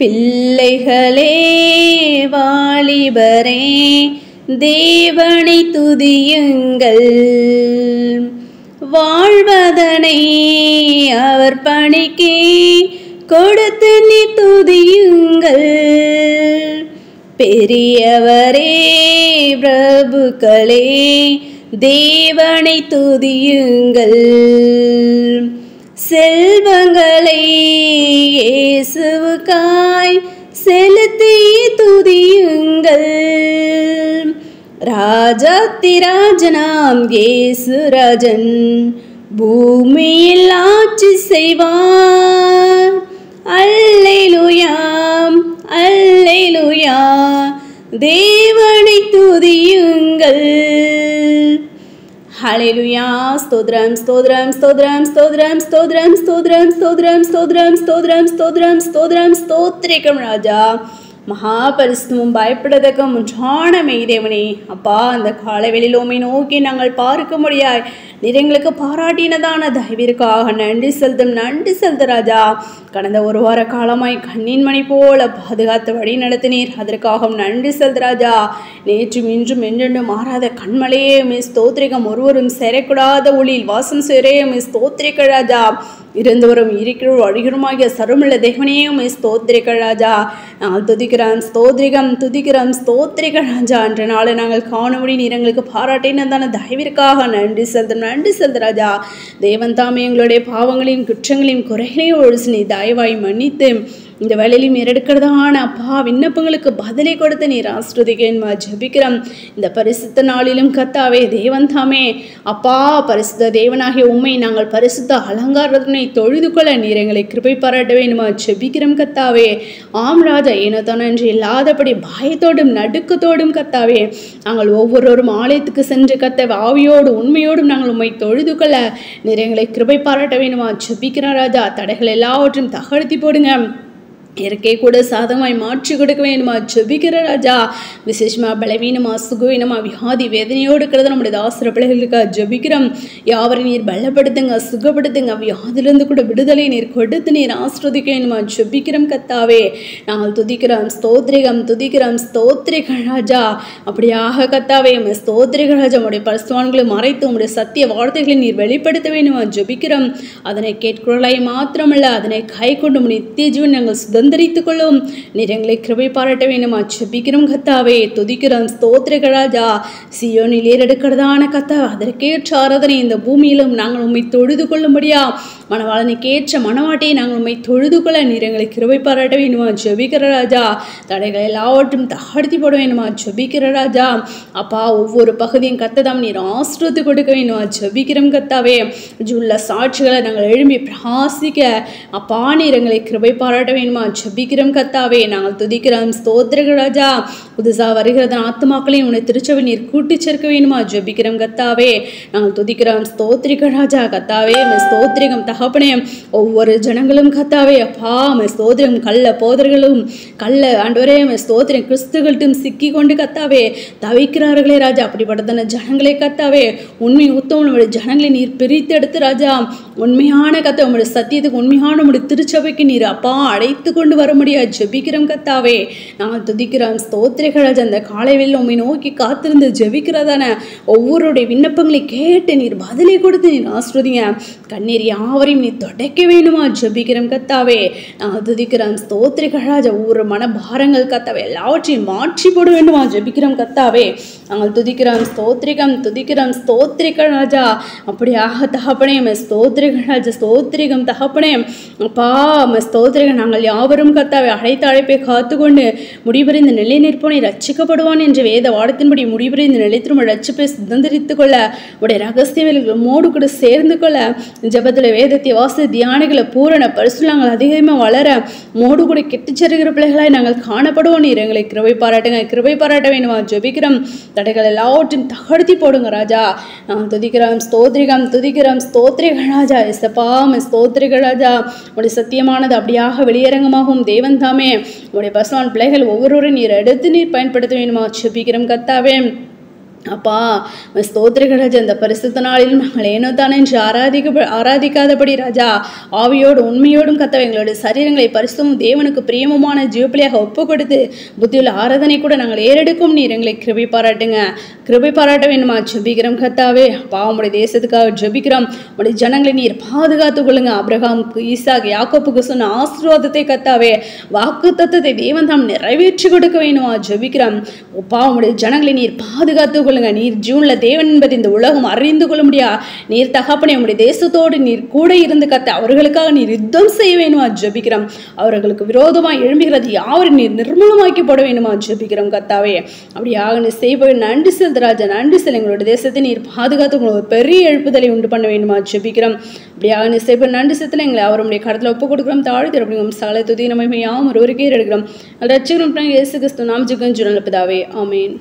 பிள்ளைகளே வாலிபரே தேவனை துதியுங்கள், வாழ்வதனை அவர் பணிக்கு கொடுத்து நீ துதியுங்கள். பெரியவரே பிரபுக்களே தேவனை துதியுங்கள், செல்வங்களை இயேசுவுக்காய் செலுத்தி துதியுங்கள். ராஜாதிராஜனாம் இயேசுராஜன் பூமியில் ஆட்சி செய்வார். அல்லேலூயா அல்லேலூயா, தேவனை துதியுங்கள். ஹல்லேலூயா. ஸ்தோத்ரம் ஸ்தோத்ரம் ஸ்தோத்ரம் ஸ்தோத்ரம் ஸ்தோத்ரம் ஸ்தோத்ரம் ஸ்தோத்ரம் ஸ்தோத்ரம் ஸ்தோத்ரம் ஸ்தோத்ரம் ஸ்தோத்ரம் ஸ்தோத்ரிகம் ராஜா. மகா பரிசுத்தமும் பயப்படத்தக்க முன்றான மெய்தேவனே, அப்பா அந்த காலவெளியில் உம்மை நோக்கி நாங்கள் பார்க்க முடியாய் நீர் எங்களுக்கு பாராட்டினதான தயவிற்காக நன்றி செலுத்த ராஜா. கடந்த ஒரு வார காலமாய் கண்ணின் மணி போல பாதுகாத்து வழி நடத்தினீர், அதற்காக நன்றி செலுத்த ராஜா. நேற்றும் இன்றும் என்றென்றும் மாறாத கண்மலையே மிஸ் ஸ்தோத்திரிகம், ஒருவரும் சேரக்கூடாத ஒளியில் வாசம் சேரே மிஸ் ஸ்தோத்திரிக்க ராஜா. இருந்தவரும் இருக்கிறோம் அழிகிறோமாகிய சருமுள்ள தேவனையும் ஸ்தோத்திரிக்க ராஜா. நாங்கள் துதிக்கிறோம் ஸ்தோத்திரிகம் துதிக்கிறோம் ஸ்தோத்திரிக்க ராஜா. அன்ற நாளை நாங்கள் காணும்படி நீர் எங்களுக்கு பாராட்டினதான தயவிற்காக நன்றி செலுத்த ராஜா. தேவன் தாமே எங்களுடைய பாவங்களையும் குற்றங்களையும் குறைகளையும் ஒழிச்சு நீ தயவாய் மன்னித்து இந்த வேலையிலும் எடுக்கிறதான அப்பா விண்ணப்பங்களுக்கு பதிலை கொடுத்து நீர் ஆசீர்வதிக்கேன்மா ஜெபிக்கிறோம். இந்த பரிசுத்த நாளிலும் கர்த்தாவே தேவன் தாமே அப்பா பரிசுத்த தேவனாகிய உம்மை நாங்கள் பரிசுத்த அலங்காரத்தினை தொழுது கொள்ள நீர் எங்களை கிருபை பாராட்ட வேண்டுமா ஜெபிக்கிறோம் கர்த்தாவே. ஆம் ராஜா, ஏனோ தானன்று இல்லாதபடி பயத்தோடும் நடுக்கத்தோடும் கர்த்தாவே நாங்கள் ஒவ்வொருவரும் ஆலயத்துக்கு சென்று கர்த்தாவே ஆவியோடு உண்மையோடும் நாங்கள் உம்மை தொழுது கொள்ள நீர் எங்களை கிருபை பாராட்ட வேண்டுமா ஜெபிக்கிறோம் ராஜா. தடைகள் எல்லாவற்றையும் தகர்த்தி போடுங்க, இயற்கை கூட சாதமாய் மாற்றி கொடுக்க வேண்டுமா ஜெபிக்கிற ராஜா. விசேஷமா பலவீனமா சுகவீனமா வியாதி வேதனையோடு இருக்கிறத நம்முடைய தாசர பிள்ளைகளுக்கு ஜெபிக்கிறோம். யாவரையும் நீர் பலப்படுத்துங்க, சுகப்படுத்துங்க, வியாதிலிருந்து கூட விடுதலை நீர் கொடுத்து நீர் ஆசீர்வதிக்க வேண்டுமா ஜெபிக்கிறோம் கர்த்தாவே. நாங்கள் துதிக்கிறோம் ஸ்தோத்திரிக ராஜா. அப்படியாக கர்த்தாவே ஸ்தோத்திரிக ராஜா, உடைய பரிசுத்தவான்களை மறைத்து உடைய சத்திய வார்த்தைகளை நீர் வெளிப்படுத்த வேண்டுமா ஜெபிக்கிறோம். அதனை கேட்கிறவர்களாய் மாத்திரமல்ல அதனை கை கொண்டு நித்திய ஜீவன் நாங்கள் சுதந்திரித்துக் கொள்ளும் நீர் எங்களை கிருபை பாராட்ட வேண்டுமா ஜெபிக்கிறோம் கர்த்தாவே. துதிக்கிறோம் ஸ்தோத்திரிக ராஜா. சீயோனில் ஏறெடுக்கிறதான கர்த்தாவே அதற்கேற்ற ஆராதனை இந்த பூமியிலும் நாங்கள் உம்மை தொழுது கொள்ளும்படியா மணவாளனுக்கேற்ற மணவாட்டியை நாங்கள் உம்மை தொழுது கொள்ள நீர் எங்களை கிருபை பாராட்ட வேண்டுமா ஜெபிக்கிற ராஜா. தடைகள் எல்லாவற்றும் தகர்த்தி போட வேண்டுமா ஜெபிக்கிற ராஜா. அப்பா ஒவ்வொரு பகுதியும் கர்த்ததாம் நீர் ஆசீர்வதித்து கொடுக்க வேண்டுமா ஜெபிக்கிறோம் கர்த்தாவே. ஜுள்ள சாட்சிகளை நாங்கள் எழும்பி பிரகாசிக்க அப்பா நீர் எங்களை கிருபை பாராட்ட வேண்டுமா ஜெபிக்கிறோம் கர்த்தாவே. நாங்கள் துதிக்கிறோம் ஸ்தோத்திரிக ராஜா. புதுசாக வருகிறத ஆத்துமாக்களையும் உன்னை திருச்சபை நீர் கூட்டி சேர்க்க வேண்டுமா ஜெபிக்கிறோம் கர்த்தாவே. நாங்கள் துதிக்கிறோம் ஸ்தோத்திரிக ராஜா. கர்த்தாவே ஸ்தோத்திரிகம் தகப்பனே. ஒவ்வொரு ஜனங்களும் கர்த்தாவே அப்பா ஸ்தோத்திரம் கள்ள போதர்களும் கள்ள ஆண்டவரே ஸ்தோத்திரம் கிறிஸ்துகள்ட்டும் சிக்கி கொண்டு கர்த்தாவே தவிக்கிறார்களே ராஜா. அப்படிப்பட்டதான ஜனங்களே கர்த்தாவே உண்மை உத்தமனுடைய ஜனங்களை நீர் பிரித்து எடுத்து ராஜா உண்மையான கர்த்தாவே உங்களுடைய சத்தியத்துக்கு உண்மையான உங்களுடைய திருச்சபைக்கு நீர் அப்பா அழைத்து கொண்டு வர முடியாது ஜெபிக்கிறோம் கர்த்தாவே. நாங்கள் துதிக்கிறோம் ஸ்தோத்திரிக ராஜா. அந்த காலையில் உண்மை நோக்கி காத்திருந்து ஜெபிக்கிறதான ஒவ்வொருடைய விண்ணப்பங்களை கேட்டு நீர் பதிலை கொடுத்து நீர் ஆசீர்வதிங்க. கண்ணீர் யாவரையும் நீ தொடக்க வேண்டுமா ஜெபிக்கிறோம் கர்த்தாவே. நாங்கள் துதிக்கிறோம் ஸ்தோத்திரிக ராஜா. ஒவ்வொரு மனபாரங்கள் கர்த்தாவே எல்லாவற்றையும் மாற்றி போட வேண்டுமா ஜெபிக்கிறோம் கர்த்தாவே. நாங்கள் துதிக்கிறோம் ஸ்தோத்திரிக ராஜா. அப்படியாக தகப்பனே ஸ்தோத்திரிக ராஜா. ஸ்தோத்திரிகம் தகப்பனே அப்பா ஸ்தோத்திரிகம். நாங்கள் யாவரும் கர்த்தாவே அழைத்த அழைப்பை காத்துக்கொண்டு முடிவறிந்த நிலை நிற்போனை ரட்சிக்கப்படுவான் என்ற வேத வாடத்தின்படி முடிவறிந்த நிலைத்திரும் ரட்சிப்பை சுதந்திரித்துக் கொள்ள உடைய ரகசிய மோடு கூட சேர்ந்து கொள்ள ஜபத்தில் வேதத்தை வாசி தியானிகளை பூரண பரிசுலாங்கள் அதிகமாக வளர மோடு கூட கெட்டுச்செருகிற பிள்ளைகளாய் நாங்கள் காணப்படுவோம். நீர் எங்களை கிருபை பாராட்டுங்க, கிருபை பாராட்ட வேண்டுமா ஜெபிக்கிறோம். தடைகள் எல்லாவற்றையும் தகர்த்தி போடுங்க ராஜா. நாங்கள் துதிக்கிறோம் ஸ்தோத்திரிக ராஜா. எஸ்தப்பா ஸ்தோத்திரிக ராஜா. உடைய சத்தியமானது அப்படியாக வெளியரங்கமாகும் தேவன் தாமே. உடைய பசுவான் பிள்ளைகள் ஒவ்வொருவரும் நீர் எடுத்து நீர் பயன்படுத்த வேண்டுமா ஜெபிக்கிறோம் கர்த்தாவே. அப்பா ஸ்தோத்திரிகள் ராஜா, இந்த பரிசுத்த நாளில் நாங்கள் ஏனோ தானே என்று ஆராதிக்காதபடி ராஜா ஆவியோடு உண்மையோடும் கத்தவை எங்களுடைய சரீரங்களை பரிசுத்தமும் தேவனுக்கு பிரியமுமான ஜீவப்பிள்ளையாக ஒப்பு கொடுத்து புத்தியுள்ள ஆராதனை கூட நாங்கள் ஏறெடுக்கும் நீர் எங்களை கிருபை பாராட்டுங்க. கிருபை பாராட்ட வேண்டுமா ஜெபிக்கிறோம் கத்தாவே. பாவமுடைய தேசத்துக்காக ஜெபிக்கிறோம். உடைய ஜனங்களை நீர் பாதுகாத்துக் கொள்ளுங்க. ஆபிரகாமுக்கு ஈசாக்கு யாக்கோப்புக்கு சொன்ன ஆசீர்வாதத்தை கத்தாவே வாக்கு தத்தத்தை தேவன் தாம் நிறைவேற்றி கொடுக்க வேணுமா ஜெபிக்கிறோம். பாவமுடைய ஜனங்களை நீர் பாதுகாத்துக் கொள்ளுங்க. நீர் ஜூன்ல தேவன் என்பது இந்த உலகம் அறிந்து கொள்ள முடியா. நீர் தகப்பனே உம்முடைய தேசத்தோடு நீர் கூட இருந்து கத்த அவர்களுக்காக நீர் யுத்தம் செய்ய வேணுமா ஜெபிக்கிறோம். அவர்களுக்கு விரோதமாக எழும்புகிறது யாவரும் நீர் நிர்மூலமாக்கி போட வேணுமா ஜெபிக்கிறோம் கத்தாவே. அப்படியாக நீ செய்வ நன்றி செலுத்தராஜா, நன்றி செல். எங்களுடைய தேசத்தை நீர் பாதுகாத்து உங்களுக்கு ஒரு பெரிய எழுப்புதலை உண்டு பண்ண வேணுமா ஜெபிக்கிறோம். அப்படியாக நீ செய்வ நன்றி செலுத்தல எங்களை அவருடைய கடத்தில் ஒப்பு கொடுக்கிறோம். தாழ்த்தி அப்படிங்கும் சகல துதி நம்ம யாவும் ஒருவருக்கே எடுக்கிறோம். ரட்சகரும் இயேசு கிறிஸ்து நாம ஜெபிக்கிறோம் பிதாவே, ஆமென்.